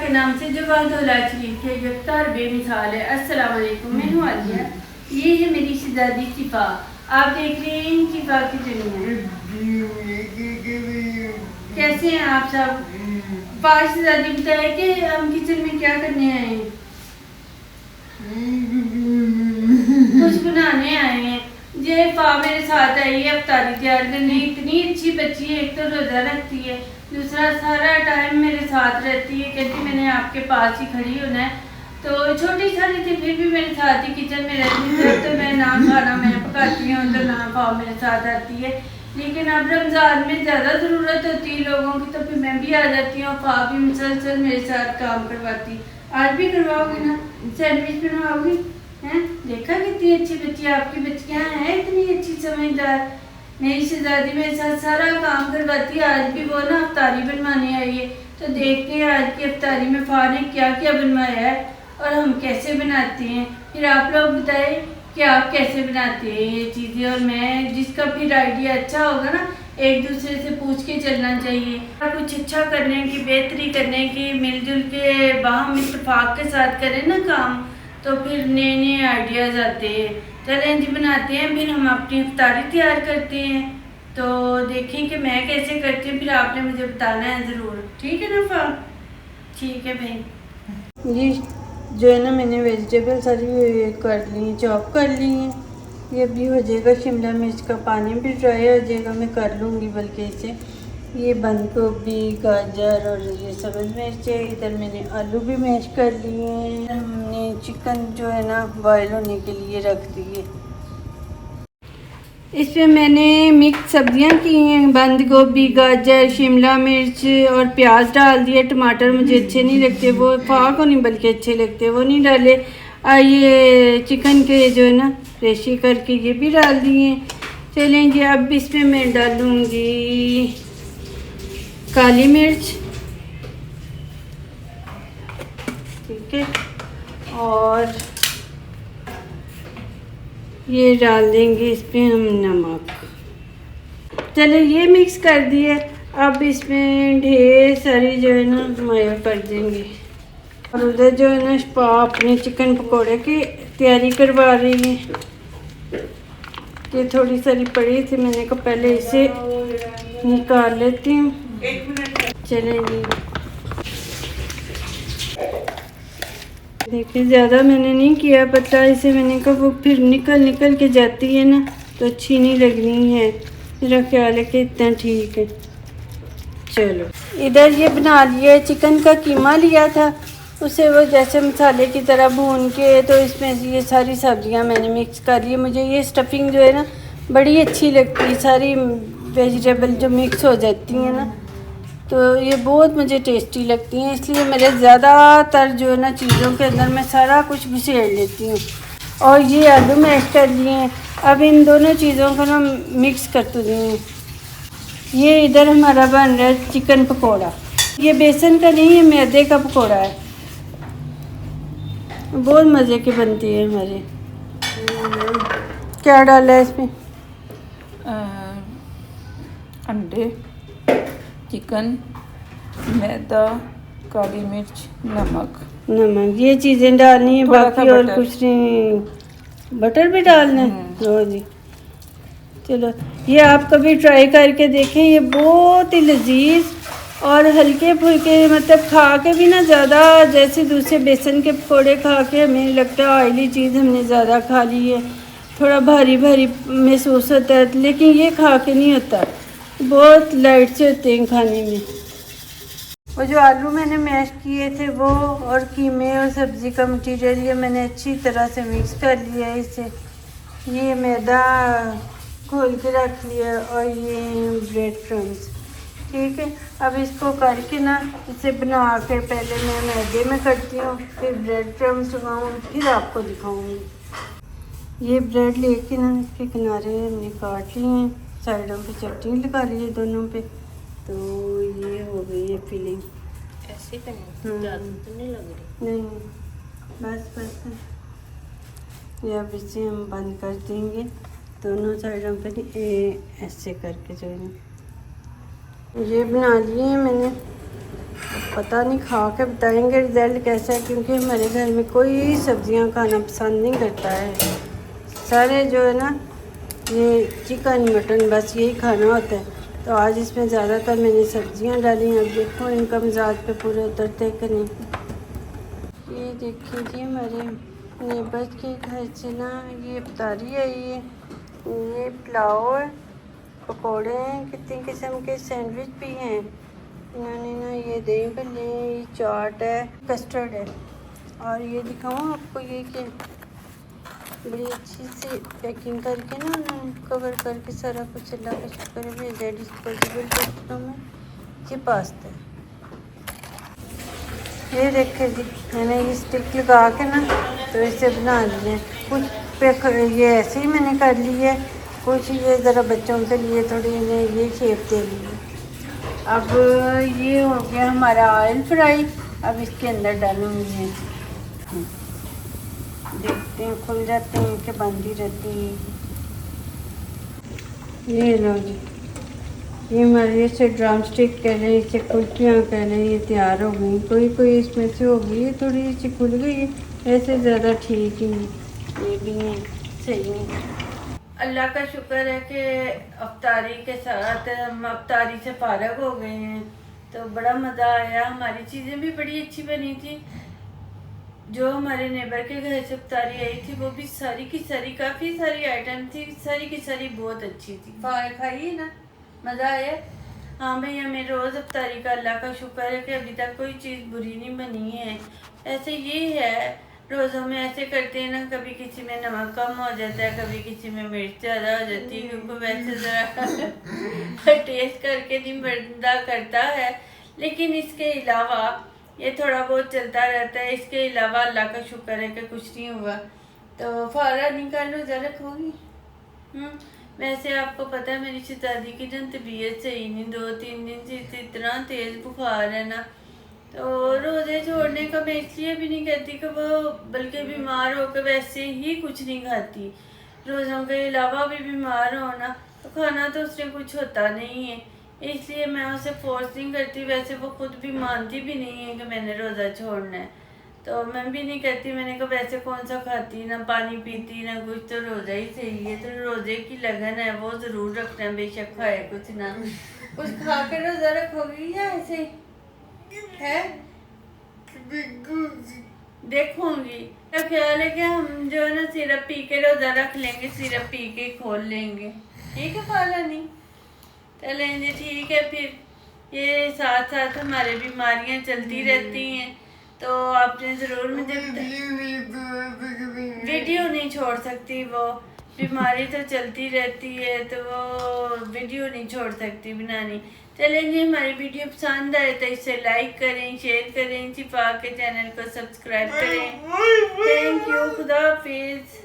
के नाम से जो वादौला शरीफ के गिरफ्तार बेमिसाल है। अस्सलाम वालेकुम, मैं हूँ आलिया। ये है मेरी शहजादी शिफा। आप देख रहे हैं इन शिफा की दुनिया। कैसे हैं आप सब? पाँच शहजादी बताए कि हम किचन में क्या करने आए हैं? कुछ बनाने आए हैं। ये पा मेरे साथ आई है अफ्तारी तैयार करने। इतनी अच्छी बच्ची है, एक तो रोजा रखती है, दूसरा सारा टाइम मेरे साथ रहती है। कहती मैंने आपके पास ही खड़ी होना है। तो छोटी सारी थी फिर भी मेरे साथ ही किचन में रहती है। तो मैं ना खाना मैं पकाती हूँ तो ना पाव मेरे साथ आती है। लेकिन अब रमज़ान में ज़्यादा ज़रूरत होती है लोगों की, तो फिर मैं भी आ जाती हूँ। पा भी मुसलसल मेरे साथ काम करवाती। आज भी करवाओगी ना? सैंडविच बनवाओगी? हैं? देखा कितनी अच्छी बच्ची आपकी बच्चियाँ हैं, इतनी अच्छी समझदार। मेरी शहजादी मेरे साथ सारा काम करवाती है। आज भी वो ना अफ्तारी बनवाने आई है, तो देखते हैं आज की अफ्तारी में फ़ा ने क्या क्या बनवाया है और हम कैसे बनाते हैं। फिर आप लोग बताएं कि आप कैसे बनाते हैं ये चीज़ें। और मैं जिसका फिर आइडिया अच्छा होगा ना, एक दूसरे से पूछ के चलना चाहिए। कुछ अच्छा करने की, बेहतरी करने की, मिलजुल के बाहम इत्तेफाक के साथ करें ना काम, तो फिर नए नए आइडियाज़ आते हैं। चलें जी बनाते हैं, फिर हम अपनी इफ्तारी तैयार करते हैं। तो देखें कि मैं कैसे करती हूँ, फिर आपने मुझे बताना है ज़रूर। ठीक है ना फ़ा? ठीक है भाई। जी जो है ना, मैंने वेजिटेबल सारी कर ली, चॉप कर ली हैं। ये अभी हो जाएगा। शिमला मिर्च का पानी भी ड्राई हो जाएगा, मैं कर लूँगी बल्कि इसे। ये बंद गोभी, गाजर और ये सब्ज़ मिर्च है। इधर मैंने आलू भी मैश कर लिए हैं। हमने चिकन जो है ना बॉयल होने के लिए रख दिए। इसमें मैंने मिक्स सब्जियां की हैं, बंद गोभी, गाजर, शिमला मिर्च और प्याज डाल दिए। टमाटर मुझे अच्छे नहीं लगते, वो फ़ा को नहीं बल्कि अच्छे लगते, वो नहीं डाले। ये चिकन के जो है ना रेशी करके ये भी डाल दिए। चलें जी, अब इसमें मैं डालूँगी काली मिर्च, ठीक है, और ये डाल देंगे इसमें हम नमक। चलो ये मिक्स कर दिए। अब इसमें ढेर सारी जो है ना मायो कर देंगे। और उधर जो है ना पा अपने चिकन पकोड़े की तैयारी करवा रही है। ये थोड़ी सारी पड़ी थी, मैंने कहा पहले इसे निकाल लेती हूँ। चलें जी, देखिए ज़्यादा मैंने नहीं किया पतला इसे। मैंने कहा वो फिर निकल के जाती है ना तो अच्छी नहीं लगनी है। मेरा ख्याल है कि इतना ठीक है। चलो इधर ये बना लिया, चिकन का कीमा लिया था, उसे वो जैसे मसाले की तरह भून के, तो इसमें ये सारी सब्जियां मैंने मिक्स कर ली। मुझे ये स्टफिंग जो है ना बड़ी अच्छी लगती है, सारी वेजिटेबल जो मिक्स हो जाती हैं ना, तो ये बहुत मुझे टेस्टी लगती हैं। इसलिए मेरे ज़्यादातर जो है ना चीज़ों के अंदर मैं सारा कुछ घुसेड़ लेती हूँ। और ये आलू मैश कर लिए हैं। अब इन दोनों चीज़ों को ना मिक्स कर दूँगी। ये इधर हमारा बन रहा है चिकन पकोड़ा। ये बेसन का नहीं है, मैदे का पकोड़ा है। बहुत मज़े की बनती है हमारे। क्या डाला है इसमें? अंडे, चिकन, मैदा, काली मिर्च, नमक। ये चीज़ें डालनी है, थोड़ा सा बाकी और बटर। कुछ नहीं। बटर भी डालना है? लो जी, चलो ये आप कभी ट्राई करके देखें। ये बहुत ही लजीज और हल्के फुल्के, मतलब खा के भी ना ज़्यादा, जैसे दूसरे बेसन के पकौड़े खा के हमें लगता है ऑयली चीज़ हमने ज़्यादा खा ली है, थोड़ा भारी भारी महसूस होता है, लेकिन ये खा के नहीं होता, बहुत लाइट से होते हैं खाने में। वो जो आलू मैंने मैश किए थे वो, और कीमे और सब्ज़ी का मटीरियल, ये मैंने अच्छी तरह से मिक्स कर लिया है इसे। ये मैदा घोल के रख लिया और ये ब्रेड क्रम्स, ठीक है। अब इसको करके ना इसे बना के, पहले मैं मैदे में करती हूँ, फिर ब्रेड क्रम्स लगाऊँ, फिर आपको दिखाऊँगी। ये ब्रेड लेके ना इसके किनारे हमने काट लिए हैं, साइडों पे चटनी लगा ली है दोनों पे, तो ये हो गई है फिलिंग। ऐसे करनी ज़्यादा तो नहीं लग रही? नहीं, बस ये अब इसे हम बंद कर देंगे दोनों साइडों पे ऐसे करके जो है। ये बना लिए हैं मैंने पता नहीं, खा के बताएंगे रिज़ल्ट कैसा है, क्योंकि हमारे घर में कोई सब्जियां खाना पसंद नहीं करता है। सारे जो है ना ये चिकन मटन बस यही खाना होता है। तो आज इसमें ज़्यादातर मैंने सब्जियां डाली। अब देखो इनका मिजाज पे पूरे उतरते कि नहीं। ये देखिए जी हमारे नेबर के घर से ना ये इफ्तारी आई है। ये पुलाव है, पकौड़े हैं, कितनी किस्म के सैंडविच भी हैं। इन्होंने ना ये दही भल्ले हैं, ये चाट है, कस्टर्ड है। और ये दिखाऊँ आपको ये कि बड़ी अच्छी सी पैकिंग करके ना उन्होंने कवर करके सारा कुछ अल्लाह का शुक्र है भेजा है डिस्पोजेबल बर्तनों में। ये पास्ता है, ये देखे जी मैंने ये स्टिक लगा के ना तो इसे बना लिया। कुछ पे ये ऐसे ही मैंने कर ली है, कुछ ये ज़रा बच्चों के लिए थोड़ी इन्हें ये शेप दे ली है। अब ये हो गया हमारा ऑयल फ्राई। अब इसके अंदर डालूंगी, देखते हैं खुल जाते हैं कि बंद ही रहती है। ये लो जी, ये हमारे इसे ड्रम स्टिक कह रहे हैं, इसे कुल्फियाँ कह रहे हैं, ये तैयार हो गई। कोई कोई इसमें से हो गई है, थोड़ी सी खुल गई है, ऐसे ज़्यादा ठीक ही नहीं, ये भी नहीं सही नहीं। अल्लाह का शुक्र है कि अफ्तारी के साथ हम अफ्तारी से फारग हो गए हैं। तो बड़ा मज़ा आया, हमारी चीज़ें भी बड़ी अच्छी बनी थी। जो हमारे नेबर के घर से अफ्तारी आई थी वो भी सारी की सारी काफ़ी सारी आइटम थी, सारी की सारी बहुत अच्छी थी। खाइए ना, मज़ा आया। हाँ भैया, हमें रोज़ अफ्तारी का अल्लाह का शुक्र है कि अभी तक कोई चीज़ बुरी नहीं बनी है। ऐसे ये है, रोज़ों में ऐसे करते हैं ना, कभी किसी में नमक कम हो जाता है, कभी किसी में मिर्च ज़्यादा हो जाती है, क्योंकि वैसे ज़रा टेस्ट करके नहीं बंदा करता है। लेकिन इसके अलावा ये थोड़ा बहुत चलता रहता है। इसके अलावा अल्लाह का शुक्र है कि कुछ नहीं हुआ। तो फारा निकालो ज़रा खोगी। वैसे आपको पता है मेरी शहजादी की ना तबीयत सही नहीं, 2-3 दिन से इतना तेज़ बुखार है ना। तो रोज़े छोड़ने का मैं इसलिए भी नहीं कहती कि वो बल्कि बीमार होकर वैसे ही कुछ नहीं खाती। रोज़ों के अलावा भी बीमार होना तो खाना तो उसने कुछ होता नहीं है, इसलिए मैं उसे फोर्स नहीं करती। वैसे वो खुद भी मानती भी नहीं है कि मैंने रोज़ा छोड़ना है, तो मैं भी नहीं कहती। मैंने कहा वैसे कौन सा खाती, ना पानी पीती ना कुछ, तो रोज़ा ही सही है। तो रोज़े की लगन है वो ज़रूर रखना, बेशक खाए कुछ ना कुछ खा के रोज़ा रखोगी या ऐसे है देखूंगी। तो ख्याल है कि हम जो है ना सिरप पी के रोज़ा रख लेंगे, सिरप पी के खोल लेंगे, ठीक है खाला नहीं चलें जी, ठीक है। फिर ये साथ साथ हमारे बीमारियां चलती रहती हैं, तो आपने ज़रूर मुझे वीडियो नहीं छोड़ सकती, वो बीमारी तो चलती रहती है, तो वो वीडियो नहीं छोड़ सकती बनानी। चलें जी, हमारी वीडियो पसंद आए तो इसे लाइक करें, शेयर करें, शिफा के चैनल को सब्सक्राइब करें। थैंक यू, खुदा हाफिज़।